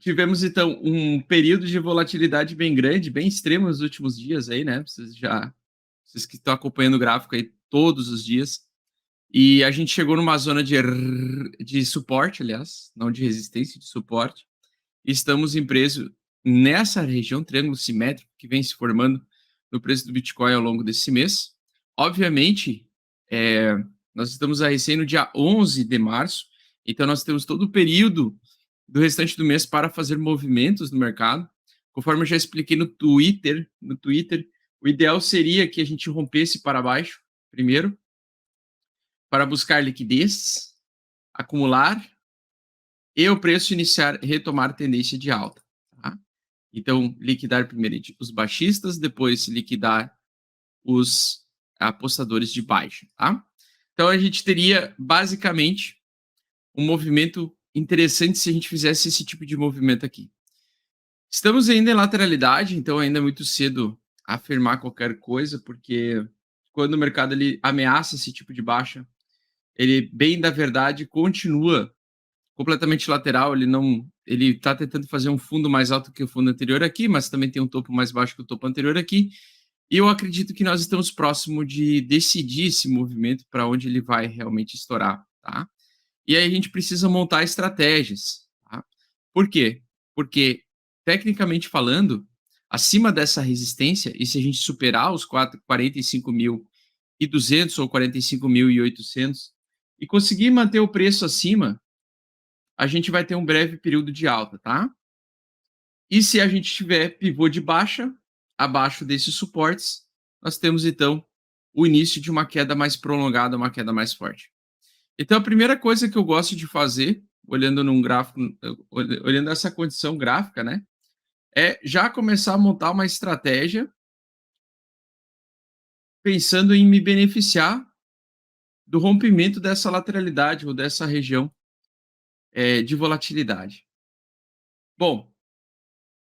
tivemos então um período de volatilidade bem grande, bem extremo nos últimos dias aí, né? Vocês que estão acompanhando o gráfico aí todos os dias. E a gente chegou numa zona de suporte, aliás, não de resistência, de suporte. E estamos em preço nessa região, triângulo simétrico, que vem se formando no preço do Bitcoin ao longo desse mês. Obviamente, é, nós estamos a recém no dia 11 de março, então nós temos todo o período do restante do mês para fazer movimentos no mercado. Conforme eu já expliquei no Twitter, o ideal seria que a gente rompesse para baixo primeiro, para buscar liquidez, acumular e o preço iniciar retomar tendência de alta. Tá? Então, liquidar primeiro os baixistas, depois liquidar os apostadores de baixa. Tá? Então, a gente teria basicamente um movimento interessante se a gente fizesse esse tipo de movimento aqui. Estamos ainda em lateralidade, então ainda é muito cedo afirmar qualquer coisa, porque quando o mercado ele ameaça esse tipo de baixa, ele, bem da verdade, continua completamente lateral, ele está tentando fazer um fundo mais alto que o fundo anterior aqui, mas também tem um topo mais baixo que o topo anterior aqui, e eu acredito que nós estamos próximo de decidir esse movimento para onde ele vai realmente estourar, tá? E aí a gente precisa montar estratégias, tá? Por quê? Porque, tecnicamente falando, acima dessa resistência, e se a gente superar os 45.200 ou 45.800 e conseguir manter o preço acima, a gente vai ter um breve período de alta, tá? E se a gente tiver pivô de baixa, abaixo desses suportes, nós temos então o início de uma queda mais prolongada, uma queda mais forte. Então a primeira coisa que eu gosto de fazer, olhando num gráfico, olhando essa condição gráfica, né, é já começar a montar uma estratégia pensando em me beneficiar do rompimento dessa lateralidade ou dessa região de volatilidade. Bom,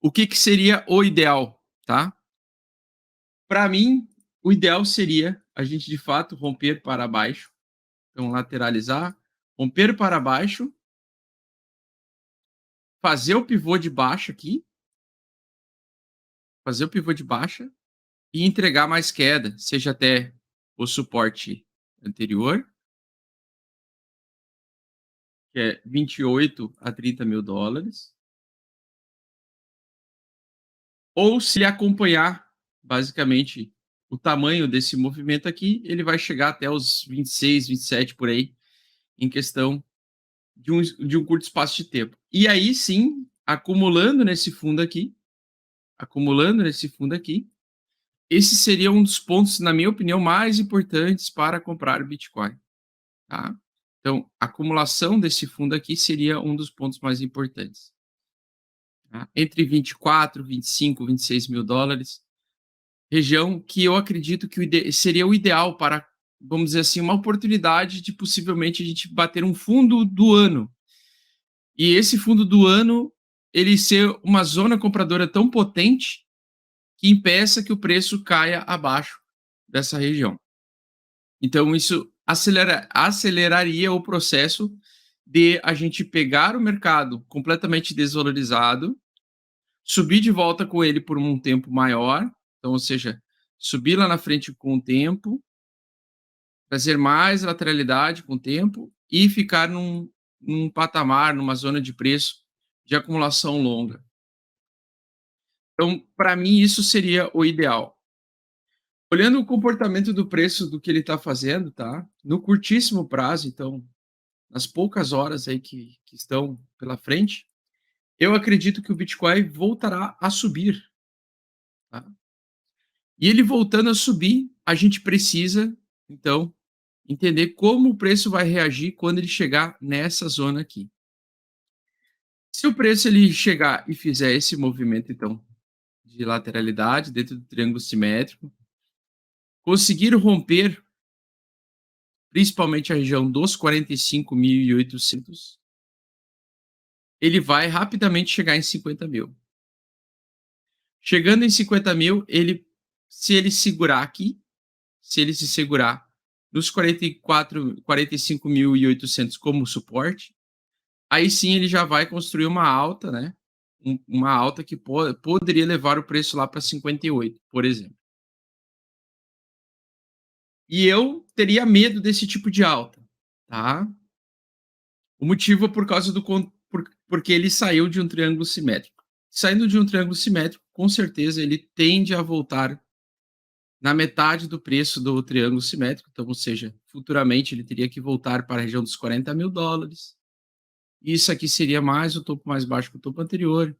o que, que seria o ideal, tá? Para mim, o ideal seria a gente de fato romper para baixo, então lateralizar, romper para baixo, fazer o pivô de baixa aqui, fazer o pivô de baixa e entregar mais queda, seja até o suporte anterior, que é 28 a 30 mil dólares, ou se acompanhar basicamente o tamanho desse movimento aqui, ele vai chegar até os 26, 27 por aí, em questão de um curto espaço de tempo. E aí sim, acumulando nesse fundo aqui, esse seria um dos pontos, na minha opinião, mais importantes para comprar Bitcoin. Tá? Então, a acumulação desse fundo aqui seria um dos pontos mais importantes. Tá? Entre 24, 25, 26 mil dólares, região que eu acredito que seria o ideal para, vamos dizer assim, uma oportunidade de possivelmente a gente bater um fundo do ano. E esse fundo do ano, ele ser uma zona compradora tão potente que impeça que o preço caia abaixo dessa região. Então, isso aceleraria o processo de a gente pegar o mercado completamente desvalorizado, subir de volta com ele por um tempo maior, então, ou seja, subir lá na frente com o tempo, trazer mais lateralidade com o tempo e ficar num patamar, numa zona de preço de acumulação longa. Então, para mim, isso seria o ideal. Olhando o comportamento do preço do que ele está fazendo, tá? No curtíssimo prazo, então, nas poucas horas aí que estão pela frente, eu acredito que o Bitcoin voltará a subir. Tá? E ele voltando a subir, a gente precisa, então, entender como o preço vai reagir quando ele chegar nessa zona aqui. Se o preço ele chegar e fizer esse movimento, então, de lateralidade dentro do triângulo simétrico, conseguir romper principalmente a região dos 45.800, ele vai rapidamente chegar em 50 mil. Chegando em 50 mil, se ele segurar aqui, se ele se segurar nos 45.800 como suporte, aí sim ele já vai construir uma alta, né? uma alta que poderia levar o preço lá para 58, por exemplo. E eu teria medo desse tipo de alta, tá? O motivo é por causa porque ele saiu de um triângulo simétrico. Saindo de um triângulo simétrico, com certeza ele tende a voltar na metade do preço do triângulo simétrico, então, ou seja, futuramente ele teria que voltar para a região dos $40.000. Isso aqui seria mais o topo mais baixo que o topo anterior,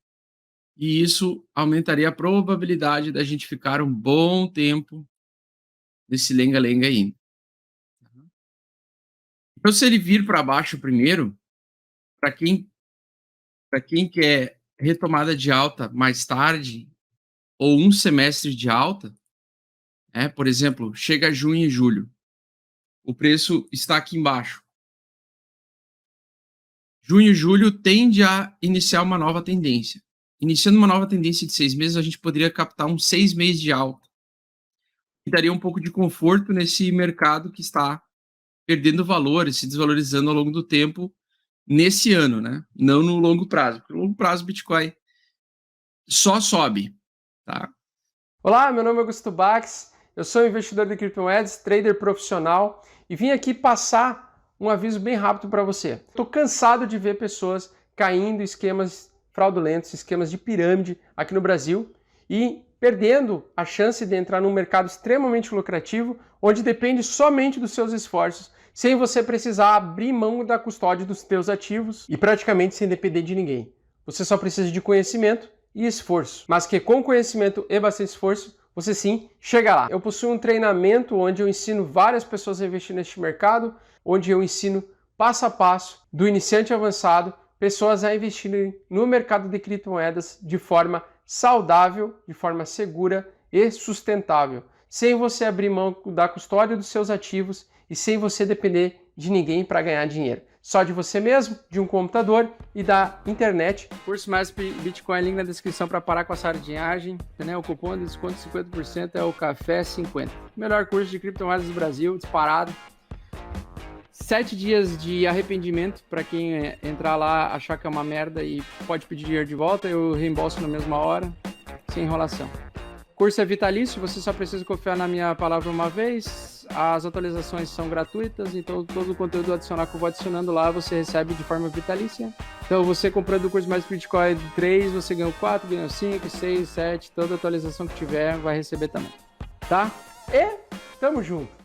e isso aumentaria a probabilidade da gente ficar um bom tempo nesse lenga-lenga aí. Então, se ele vir para baixo primeiro, para quem quer retomada de alta mais tarde, ou um semestre de alta, por exemplo, chega junho e julho, o preço está aqui embaixo. Junho e julho tende a iniciar uma nova tendência. Iniciando uma nova tendência de 6 meses, a gente poderia captar uns 6 meses de alta. E daria um pouco de conforto nesse mercado que está perdendo valor e se desvalorizando ao longo do tempo nesse ano, né? Não no longo prazo. Porque no longo prazo o Bitcoin só sobe, tá? Olá, meu nome é Augusto Bax, eu sou investidor de criptomoedas, trader profissional e vim aqui passar um aviso bem rápido para você. Estou cansado de ver pessoas caindo em esquemas fraudulentos, esquemas de pirâmide aqui no Brasil e perdendo a chance de entrar num mercado extremamente lucrativo, onde depende somente dos seus esforços, sem você precisar abrir mão da custódia dos seus ativos e praticamente sem depender de ninguém. Você só precisa de conhecimento e esforço, mas que com conhecimento e bastante esforço, você sim chega lá. Eu possuo um treinamento onde eu ensino várias pessoas a investir neste mercado, onde eu ensino passo a passo, do iniciante avançado, pessoas a investirem no mercado de criptomoedas de forma saudável, de forma segura e sustentável, sem você abrir mão da custódia dos seus ativos e sem você depender de ninguém para ganhar dinheiro. Só de você mesmo, de um computador e da internet. Curso Mais Bitcoin, link na descrição para parar com a sardinhagem. Né? O cupom de desconto de 50% é o Café 50. Melhor curso de criptomoedas do Brasil, disparado. 7 dias de arrependimento para quem entrar lá, achar que é uma merda e pode pedir dinheiro de volta. Eu reembolso na mesma hora, sem enrolação. O curso é vitalício, você só precisa confiar na minha palavra uma vez. As atualizações são gratuitas, então todo o conteúdo adicional que eu vou adicionando lá você recebe de forma vitalícia. Então você comprando o curso Mais Bitcoin 3, você ganha 4, ganha 5, 6, 7, toda atualização que tiver vai receber também. Tá? E tamo junto!